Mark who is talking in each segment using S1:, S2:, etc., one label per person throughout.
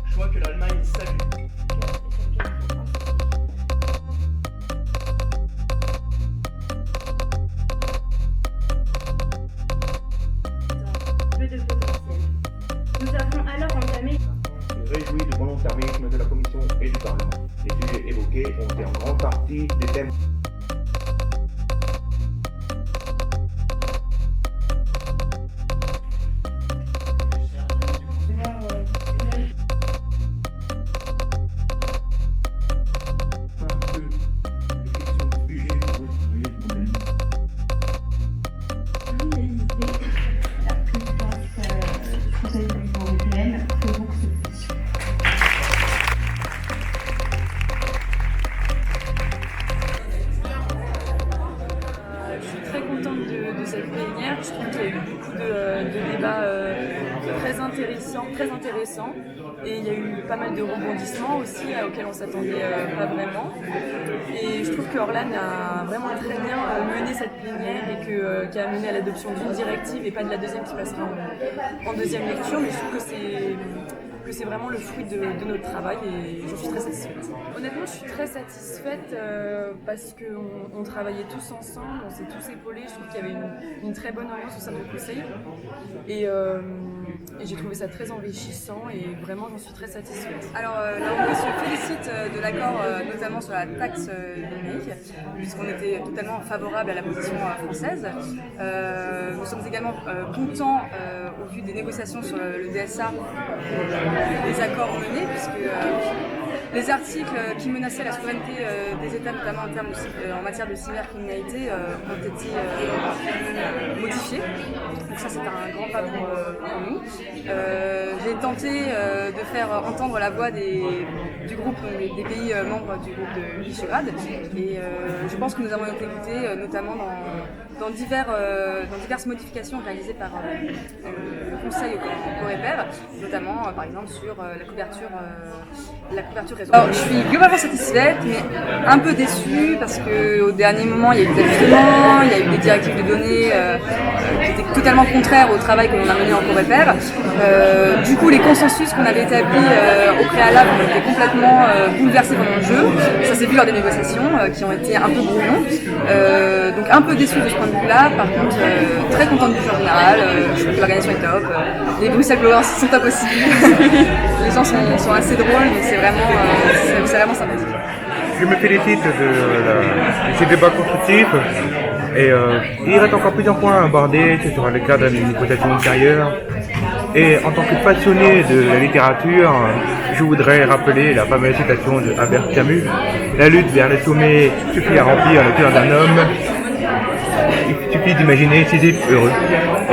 S1: Je vois que l'Allemagne salue.
S2: Peu de potentiel. Nous avons alors entamé.
S3: Je me réjouis du volontarisme de la Commission et du Parlement. Les sujets évoqués ont été en grande partie des thèmes.
S4: Je suis très contente de cette plénière. Je trouve qu'il y a eu beaucoup de débats très intéressants. Et il y a eu pas mal de rebondissements aussi auxquels on ne s'attendait pas vraiment. Et je trouve que Orlan a vraiment très bien mené cette plénière et qui a mené à l'adoption d'une directive et pas de la deuxième qui passera en deuxième lecture. Mais je trouve que c'est vraiment le fruit de notre travail et je suis très satisfaite. Honnêtement, je suis très satisfaite parce qu'on travaillait tous ensemble, on s'est tous épaulés. Je trouve qu'il y avait une très bonne ambiance au sein du conseil et j'ai trouvé ça très enrichissant et vraiment j'en suis très satisfaite.
S5: Alors là, on se félicite de l'accord notamment sur la taxe numérique puisqu'on était totalement favorable à la position française. Nous sommes également contents au vu des négociations sur le DSA, les accords menés puisque les articles qui menaçaient la souveraineté des États, notamment en matière de cybercriminalité, ont été modifiés. Donc ça, c'est un grand pas pour nous. J'ai tenté de faire entendre la voix du groupe, des pays membres du groupe de Visegrad. Et je pense que nous avons été écoutés, notamment dans diverses modifications réalisées par le Conseil au Coreper, notamment par exemple sur la couverture réseau. Alors, je suis globalement satisfaite, mais un peu déçue parce qu'au dernier moment, il y a eu des ajustements, il y a eu des directives de données qui étaient totalement contraires au travail que l'on a mené en Coreper. Du coup, les consensus qu'on avait établis au préalable ont été complètement bouleversés pendant le jeu. Ça s'est vu lors des négociations qui ont été un peu brouillons. Donc un peu déçue de ce point de vue-là. Par contre, très contente du jeu en général. Je trouve que l'organisation est top. Les Bruxelles Blowers sont top aussi. Les gens sont assez drôles, donc c'est vraiment sympathique.
S6: Je me félicite de ces débats constructifs et il reste encore plusieurs points à aborder sur le cadre d'une négociation ultérieure. Et en tant que passionné de la littérature, je voudrais rappeler la fameuse citation de Albert Camus: la lutte vers le sommet suffit à remplir le cœur d'un homme. Il suffit d'imaginer Sisyphe heureux.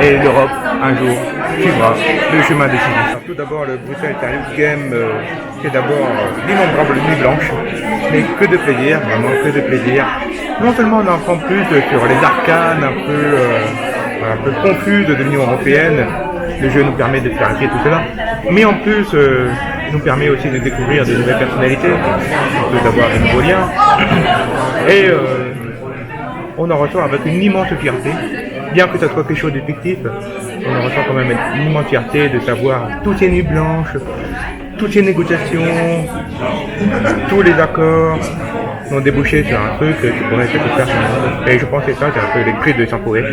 S6: Et l'Europe, un jour, suivra le chemin de Sisyphe. Tout d'abord, le Bruxelles Serious Game, c'est d'abord l'innombrable nuit blanche. Mais que de plaisir, vraiment que de plaisir. Non seulement on en apprend plus sur les arcanes un peu confuses de l'Union européenne, le jeu nous permet de clarifier tout cela, mais en plus nous permet aussi de découvrir de nouvelles personnalités, d'avoir de nouveaux liens, et on en ressort avec une immense fierté, bien que ça soit quelque chose de fictif, on en ressent quand même une immense fierté de savoir toutes ces nuits blanches, toutes ces négociations, tous les accords ont débouché sur un truc qui pourrait se faire. Et je pense que ça, c'est un peu l'esprit de Saint-Pourret.